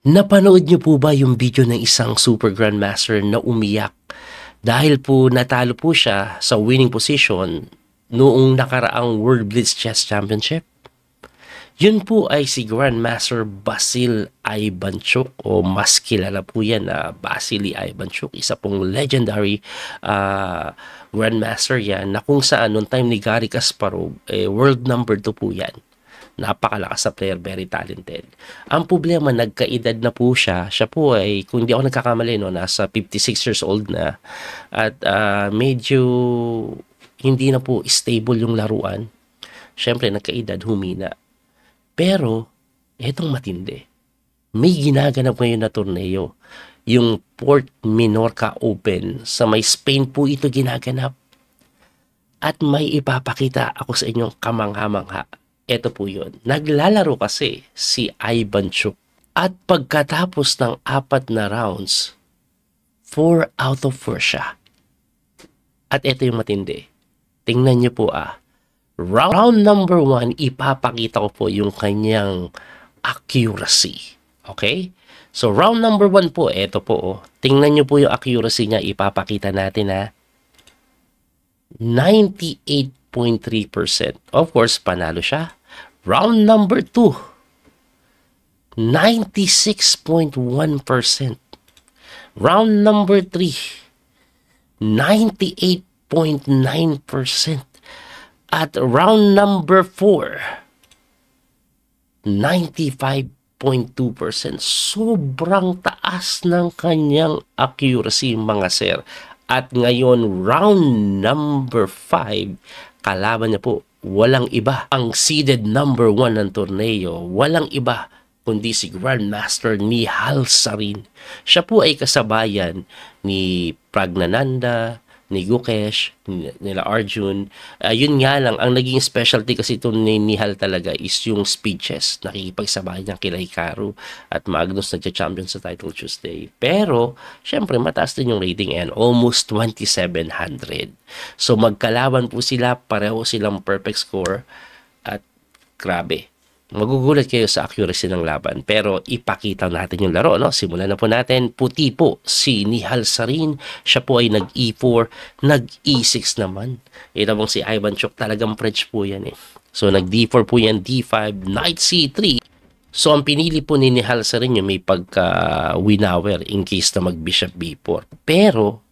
Napanood niyo po ba yung video ng isang Super Grandmaster na umiyak dahil po natalo po siya sa winning position noong nakaraang World Blitz Chess Championship? Yun po ay si Grandmaster Basil Ivanchuk, o mas kilala po yan na Vasily Ivanchuk. Isa pong legendary Grandmaster yan na kung saan noong time ni Garry Kasparov, world number 2 po yan. Napakalakas na player, very talented. Ang problema, nagkaedad na po siya. Siya po ay, kung hindi ako nagkakamali, no, nasa 56 years old na. At medyo hindi na po stable yung laruan. Siyempre, nagkaedad, humina. Pero, etong matindi. May ginaganap ngayon na torneo. Yung Port Minorca Open. Sa may Spain po ito ginaganap. At may ipapakita ako sa inyong kamangha-mangha. Ito po yun. Naglalaro kasi si Ivanchuk. At pagkatapos ng 4 na rounds, 4 out of 4 siya. At ito yung matindi. Tingnan niyo po Round number 1, ipapakita ko po yung kanyang accuracy. Okay? So round number 1 po, ito po. Tingnan niyo po yung accuracy niya. Ipapakita natin 98.3%. Of course, panalo siya. Round number 2, 96.1%. Round number 3, 98.9%. At round number 4, 95.2%. Sobrang taas ng kanyang accuracy, mga sir. At ngayon, round number 5, kalaban niya po, walang iba. Ang seeded number 1 ng torneo, walang iba kundi si Grandmaster Nihal Sarin. Siya po ay kasabayan ni Pragnananda, ni Gukesh, nila Arjun. Yun nga lang, ang naging specialty kasi ito ni Nihal talaga is yung speed chess. Nakikipagsabay niya kila Hikaru at Magnus nagcha-champion sa Title Tuesday. Pero, syempre, mataas din yung rating and almost 2,700. So, magkalaban po sila, pareho silang perfect score at grabe. Magugulat kayo sa accuracy ng laban. Pero ipakita natin yung laro, no? Simulan na po natin. Puti po si Nihal Sarin. Siya po ay nag-E4, nag-E6 naman. Ito pong si Ivanchuk, talagang French po yan So nag-D4 po yan, D5, Knight C3. So ang pinili po ni Nihal Sarin yung may pagka-winower in case na mag-Bishop B4. Pero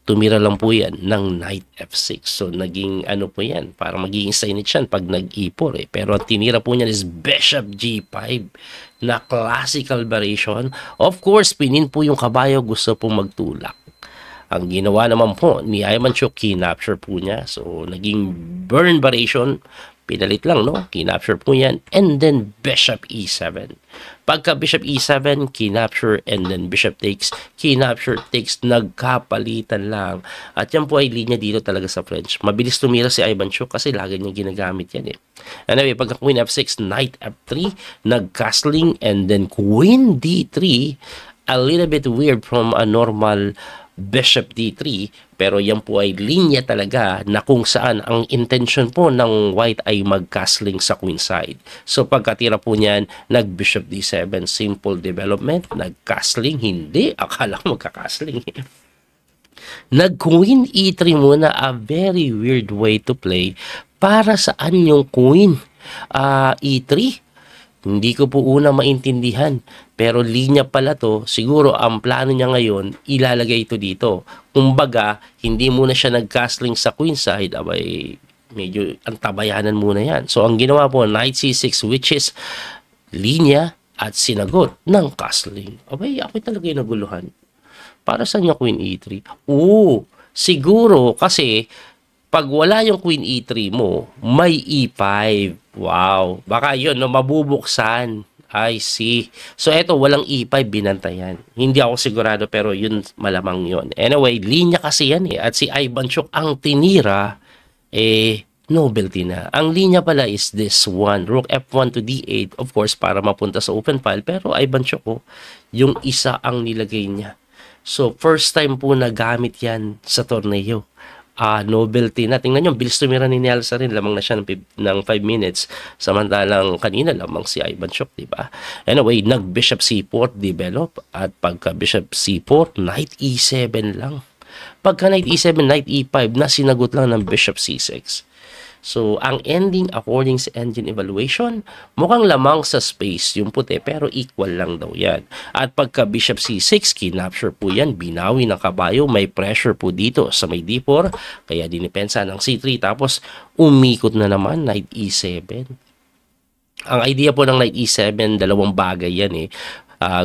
tumira lang po yan ng Knight F6. So, naging ano po yan, para magiging signage yan pag nag-E4 Pero ang tinira po niyan is Bishop G5 na classical variation. Of course, pinin po yung kabayo, gusto pong magtulak. Ang ginawa naman po ni Ivanchuk, kinapture po niya. So, naging burn variation. Pinalit lang, no? Kinapture po yan. And then, Bishop E7. Pagka Bishop E7, kinapture, and then Bishop takes, kinapture, takes, nagkapalitan lang. At yan po ay linya dito talaga sa French. Mabilis tumira si Ivanchuk kasi lagi niya ginagamit yan Anyway, pagka Queen F6, Knight F3, nag-castling, and then Queen D3, a little bit weird from a normal Bishop D3, pero yan po ay linya talaga na kung saan ang intention po ng white ay mag-castling sa queen side. So pagkatira po niyan, nag-Bishop D7, simple development, nag-castling, hindi, akala ko magka-castling. Nag-Queen E3 muna, a very weird way to play. Para saan yung Queen E3? Hindi ko po una maintindihan. Pero linya pala to, siguro ang plano niya ngayon, ilalagay ito dito. Kumbaga, hindi muna siya nag-castling sa queen side, abay, medyo antabayanan muna yan. So, ang ginawa po, Knight C6, which is linya at sinagot ng castling. Abay, ako talaga yung naguluhan. Para saan niya Queen E3? Siguro kasi, pag wala yung Queen E3 mo, may E5. Wow. Baka yun, no, mabubuksan. I see. So, eto, walang E5, binantayan. Hindi ako sigurado, pero yun, malamang yun. Anyway, linya kasi yan At si Ivanchuk, ang tinira, novelty na. Ang linya pala is this one. Rook F1 to D8, of course, para mapunta sa open file. Pero Ivanchuk, yung isa ang nilagay niya. So, first time po nagamit yan sa torneo. novelty na. Tingnan nyo, bilis tumira ni Nielsa rin. Lamang na siya ng 5 minutes. Samantalang kanina lamang si Ivanchuk, diba? Anyway, nag-Bishop C4 develop. At pagka Bishop C4, Knight E7 lang. Pagka Knight E7, Knight E5 na sinagot lang ng Bishop C6. So, ang ending according sa engine evaluation, mukhang lamang sa space yung puti pero equal lang daw yan. At pagka Bishop C6, kinapture po yan, binawi ng kabayo, may pressure po dito sa may D4, kaya dinipensa ng C3, tapos umikot na naman, Knight E7. Ang idea po ng Knight E7, dalawang bagay yan eh.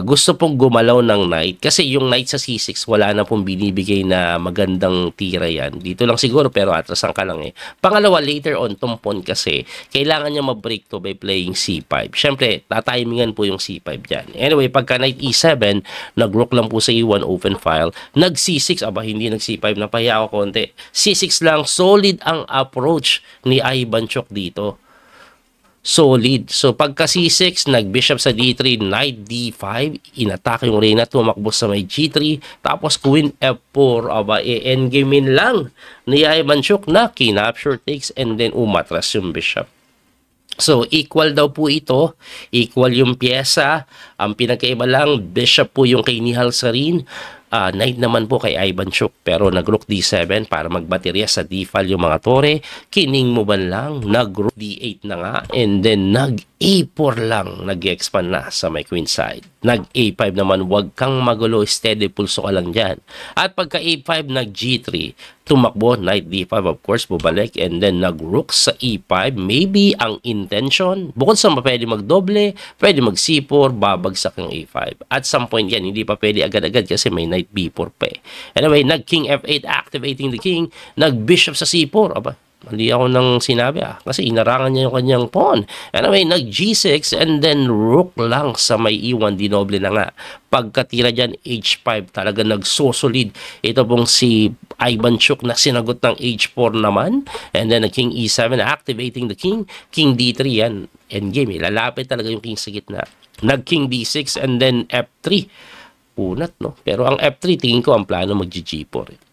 Gusto pong gumalaw ng Knight kasi yung Knight sa C6 wala na pong binibigay na magandang tira yan. Dito lang siguro pero atrasan ka lang eh. Pangalawa, later on tumpon kasi kailangan niya ma-break to by playing C5. Siyempre, tatimingan po yung C5 dyan. Anyway, pagka Knight E7, nag-rook lang po sa E1 open file. Nag-C6, hindi nag-C5, napahiya ako konti. C6 lang, solid ang approach ni Ivanchuk dito. Solid. So, pagka C6, nag-bishop sa D3, knight D5, inatake yung reyna, tumakbo sa may G3, tapos queen F4, endgamein lang ni Ivanchuk na kinapture takes and then umatras yung bishop. So, equal daw po ito. Equal yung pyesa. Ang pinagkaiba lang, bishop po yung kay Nihal Sarin. Knight naman po kay Ivanchuk pero nag-rook D7 para magbaterya sa D-file yung mga tore. Kining mo ba lang, nag-rook D8 na nga and then nag-A4 lang, nag-expand na sa may queen side. Nag-A5 naman, wag kang magulo, steady pulso ka lang dyan. At pagka A5, nag-G3, tumakbo, knight D5 of course, bubalik and then nag-rook sa E5. Maybe ang intention, bukod sa pwede mag-doble, pwede mag-C4, babagsak yung A5. At some point yan, hindi pa pwede agad-agad kasi may knight B4 pa eh. Anyway, nag-king F8, activating the king, nag-bishop sa C4, mali ako nang sinabi kasi inarangan niya yung kanyang pawn. Anyway, nag-G6 and then rook lang sa may E1, dinoble na nga. Pagkatira dyan, H5, talaga nagsosolid. Ito pong si Ivanchuk na sinagot ng H4 naman. And then, King E7, activating the king. King D3 yan, endgame. Lalapit talaga yung king sa gitna. Nag-King D6 and then F3. Punat, no? Pero ang F3, tingin ko ang plano mag-G4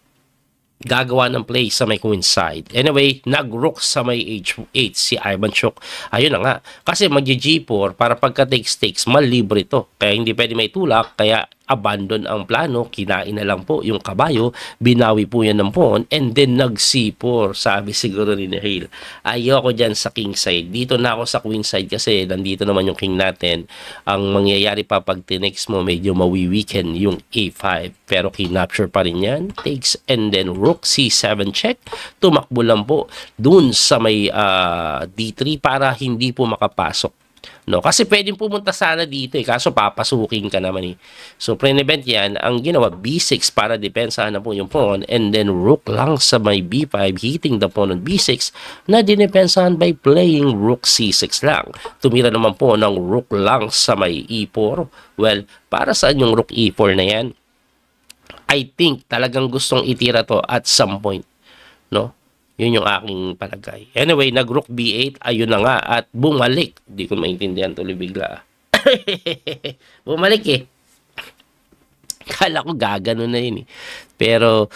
gagawa ng play sa may queen side. Anyway, nag-rook sa may H8 si Ivanchuk. Ayun na nga. Kasi mag-G4 para pagka takes, malibre to. Kaya hindi pwede may tulak. Kaya abandon ang plano, kinain na lang po yung kabayo, binawi po yan ng pawn, and then nag-C4. Sabi siguro ni Nahil, ayoko dyan sa king side. Dito na ako sa queen side kasi nandito naman yung king natin. Ang mangyayari pa pag tinex mo, medyo mawi-weaken yung A5. Pero kinapture pa rin yan. Takes and then rook C7 check. Tumakbo lang po dun sa may D3 para hindi po makapasok. No, kasi pwedeng pumunta sana dito kaso papasukin ka naman So, pre-event yan, ang ginawa, B6 para depensahan na po yung pawn and then rook lang sa may B5, hitting the pawn on B6 na dinepensahan by playing rook C6 lang. Tumira naman po ng rook lang sa may E4. Well, para saan yung rook E4 na yan? I think talagang gustong itira to at some point. No? Yun yung aking palagay. Anyway, nag-rook B8, ayun na nga, at bumalik. Hindi ko maintindihan tuloy bigla. Bumalik eh. Kala ko gagano na yun eh. Pero,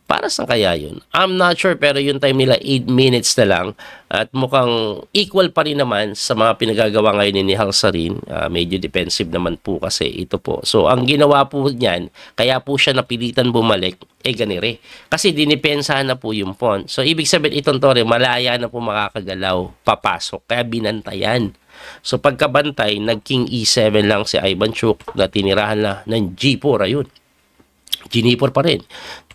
para saan kaya yun? I'm not sure, pero yung time nila 8 minutes na lang. At mukhang equal pa rin naman sa mga pinagagawa ngayon ni Nihal Sarin. Medyo defensive naman po kasi ito po. So, ang ginawa po niyan, kaya po siya napilitan bumalik, ganire. Kasi dinipensahan na po yung pawn. So, ibig sabihin itong tore, malaya na po makakagalaw, papasok. Kaya binantayan. So, pagkabantay, nag-King E7 lang si Ivanchuk na tinirahan na ng G4, ayun. G4 pa rin.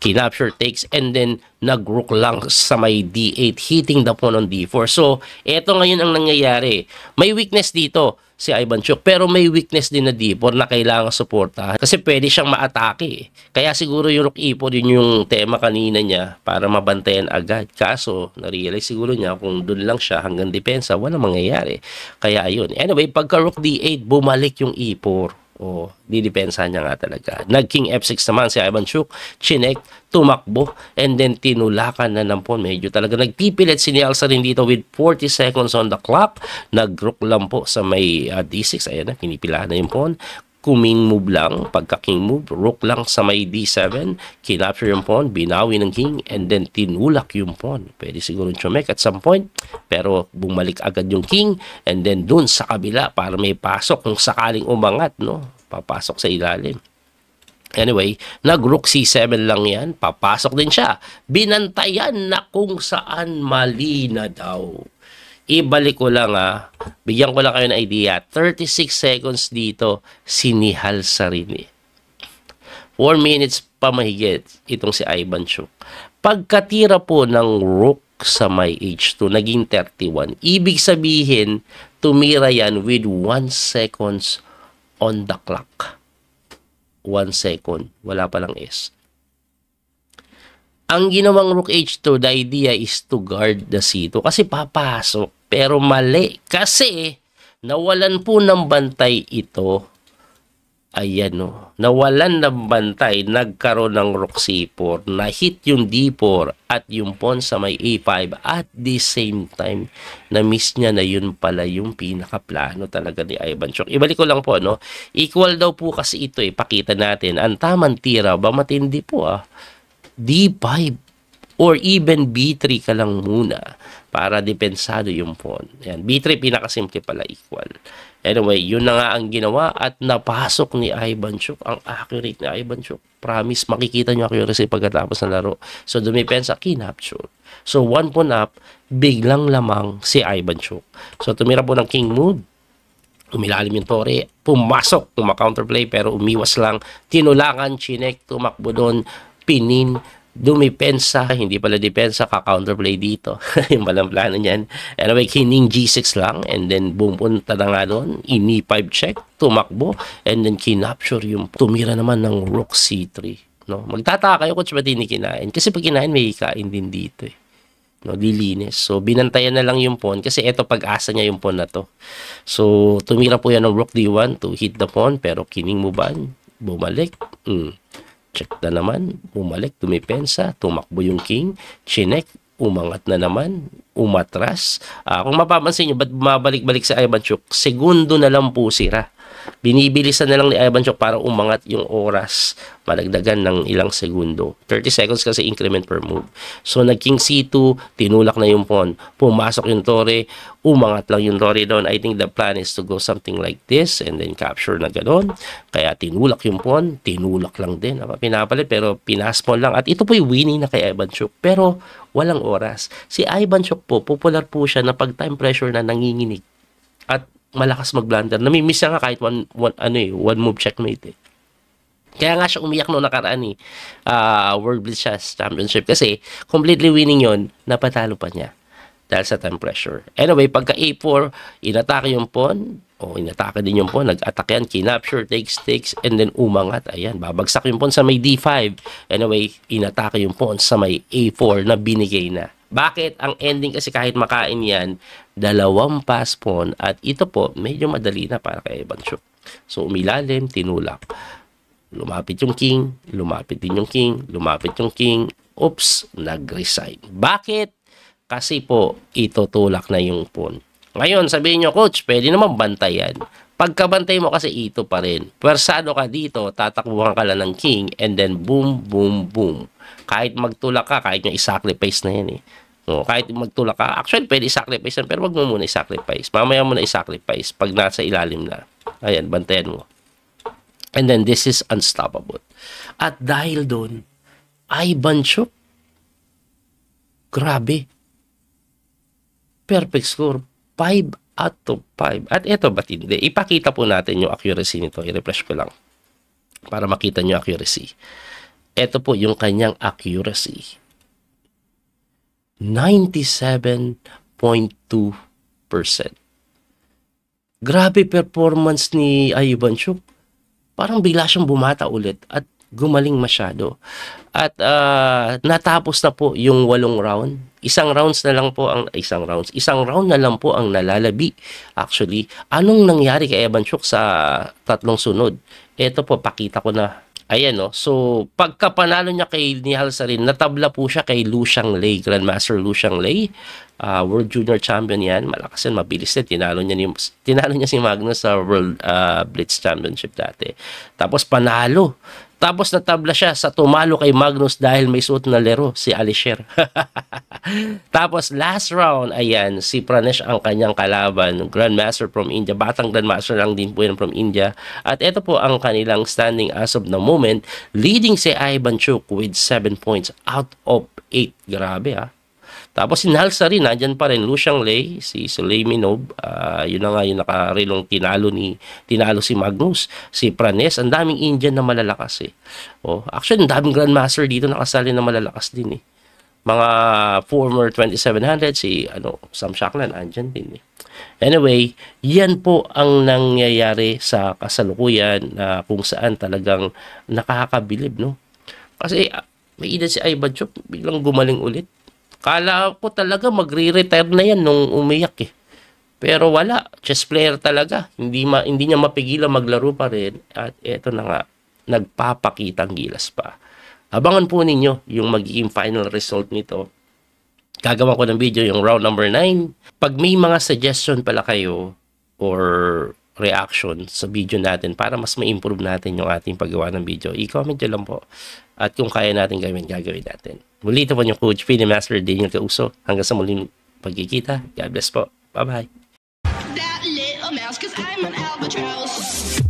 Kinapture takes and then nag-rook lang sa may D8 hitting the pawn on D4. So, eto ngayon ang nangyayari. May weakness dito si Ivanchuk pero may weakness din na D4 na kailangan suportahan kasi pwede siyang maatake. Kaya siguro yung rook E4 yun yung tema kanina niya para mabantayan agad. Kaso, na-realize siguro niya kung doon lang siya hanggang depensa, wala mangyayari. Kaya ayun. Anyway, pagka rook D8, bumalik yung E4. Didepensa niya nga talaga. Nag-King F6 naman si Ivanchuk, chinek, tumakbo, and then tinulakan na ng pawn. Medyo talaga nagpipilit si Nihal Sarin dito with 40 seconds on the clock. Nag-rook lang po sa may D6. Ayan na, pinipilahan na yung pawn. Kuming move lang, pagka king move, rook lang sa may d7, kinapture yung pawn, binawi ng king, and then tinulak yung pawn. Pwede siguro chumek at some point, pero bumalik agad yung king, and then dun sa kabila, para may pasok kung sakaling umangat, no? Papasok sa ilalim. Anyway, nag-rook c7 lang yan, papasok din siya. Binantayan na kung saan mali na daw. Ibalik ko lang bigyan ko lang kayo ng idea. 36 seconds dito, sinihal Sarini. 4 minutes pa mahigit itong si Ivan Chuk. Pagkatira po ng rook sa may h2, naging 31. Ibig sabihin, tumira yan with 1 seconds on the clock. 1 second. Wala palang S. Ang ginawang rook h2, the idea is to guard the c2 kasi papasok. Pero mali kasi nawalan po ng bantay ito. Ayan o. Nawalan ng bantay. Nagkaroon ng rook c4. Na-hit yung d4 at yung pawn sa may a5. At the same time, na-miss niya na yun pala yung pinakaplano talaga ni Ivan Chuk. Ibalik ko lang po, no? Equal daw po kasi ito Pakita natin. Ang tamang tira ba? Matindi po d5 or even b3 ka lang muna para depensado yung pawn. Ayan, b3 pinakasimple pala equal. Anyway, yun na nga ang ginawa at napasok ni Ivan Chuk. Ang accurate ni Ivan Chuk. Promise, makikita nyo accuracy pagkatapos ng laro. So, dumipensa, kinapture. So, 1 pawn up, biglang lamang si Ivan Chuk. So, tumira po ng king move. Umilalim yung tore, pumasok, counterplay pero umiwas lang. Tinulakan, chinek, tumakbo doon, pinin, dumipensa, hindi pala depensa, ka-counterplay dito. Yung palang plano niyan. Anyway, kining g6 lang, and then pumunta na nga doon, ini 5 check, tumakbo, and then kinapture yung tumira naman ng rook c3. No? Magtataka kayo kung ba't hindi kinain. Kasi pag kinain, may kain din dito No, dilinis. So, binantayan na lang yung pawn kasi eto pag-asa niya yung pawn na to. So, tumira po yan ng rook d1 to hit the pawn, pero kining muban, bumalik. Check na naman, bumalik, tumipensa, tumakbo yung king, chinek, umangat na naman, umatras. Kung mapapansin nyo, ba't bumabalik-balik sa Ivan Chuk? Segundo na lang po sira. Binibilisan na lang ni Ivan Chuk para umangat yung oras, malagdagan ng ilang segundo. 30 seconds kasi increment per move. So, nag-king c2, tinulak na yung pawn, pumasok yung tore, umangat lang yung tore doon. I think the plan is to go something like this and then capture na gano'n. Kaya tinulak yung pawn, tinulak lang din. Pinapalit pero pinaspon lang. At ito po yung winning na kay Ivan Chuk. Pero walang oras. Si Ivan Chuk po, popular po siya na pag time pressure na nanginginig. At malakas mag-blunder. Namimiss siya nga kahit one move checkmate Kaya nga siya umiyak noong nakaraan World Blitz Chess Championship kasi completely winning yon, napatalo pa niya dahil sa time pressure. Anyway, pagka A4, inatake yung pawn, inatake din yung pawn, nag-attack yan, kinapture, takes, and then umangat. Ayan, babagsak yung pawn sa may D5. Anyway, inatake yung pawn sa may A4 na binigay na. Bakit? Ang ending kasi kahit makain yan, 2 pass pawn at ito po, medyo madali na para kay Ivan Chuk. So, umilalim, tinulak. Lumapit yung king, lumapit din yung king, lumapit yung king. Oops, nag-resign. Bakit? Kasi po, itutulak na yung pawn. Ngayon, sabihin nyo, coach, pwede naman bantayan. Pagkabantay mo kasi ito pa rin. Pwersado ka dito, tatakbuhan ka lang ng king, and then boom, boom, boom. Kahit magtulak ka, kahit yung isacrifice na yan kahit magtulak ka, actually pwede isacrifice yan, pero wag mo muna isacrifice. Mamaya mo na isacrifice pag nasa ilalim na. Ayan, bantayan mo. And then this is unstoppable. At dahil doon, Ivan Chuk, grabe. Perfect score. 5 out of 5. At ito ba't hindi? Ipakita po natin yung accuracy nito. I-refresh ko lang para makita nyo accuracy. Ito po yung kanyang accuracy. 97.2%. Grabe performance ni Ivan Chuk. Parang bigla siyang bumata ulit at gumaling masyado. At natapos na po yung 8 round. Isang round na lang po ang nalalabi. Actually, anong nangyari kay Ivan Chuk sa 3 sunod? Ito po, pakita ko na Ayan, no? So, pagka panalo niya kay Nihal Sarin, natabla po siya kay Lu Xianglei, Grandmaster Lu Xianglei. World Junior Champion yan. Malakas yan, mabilis yan. Tinalo niya si Magnus sa World Blitz Championship dati. Tapos panalo. Tapos natabla siya sa tumalo kay Magnus dahil may suot na lero, si Alisher. Tapos last round, ayan, si Pranesh ang kanyang kalaban, Grandmaster from India. Batang Grandmaster lang din po yan from India. At ito po ang kanilang standing as of the moment. Leading si Ivan Chuk with 7 points out of 8. Grabe Tapos si Nihal Sarin, nandyan pa rin. Lu Xianglei, si Suleimanov, yun na nga yung nakarilong tinalo si Magnus, si Pranes. Ang daming Indian na malalakas actually, ang daming Grandmaster dito nakasali na malalakas din Mga former 2700, si Sam Shaklan, andyan din Anyway, yan po ang nangyayari sa kasalukuyan na kung saan talagang nakakabilib, no? Kasi may edad si Ivan Chuk, biglang gumaling ulit. Kala ko talaga magre-retire na yan nung umiyak Pero wala, chess player talaga. Hindi niya mapigilan maglaro pa rin. At eto na nga, nagpapakitang gilas pa. Abangan po ninyo yung magiging final result nito. Gagawa ko ng video yung round number 9. Pag may mga suggestion pala kayo or reaction sa video natin para mas ma-improve natin yung ating paggawa ng video, i-comment nyo lang po. At kung kaya natin gawin natin. Muli ito po yung Coach P, Master Daniel Causo. Hanggang sa muling pagkikita. God bless po. Bye-bye. That little mouse, 'cause I'm an albatross.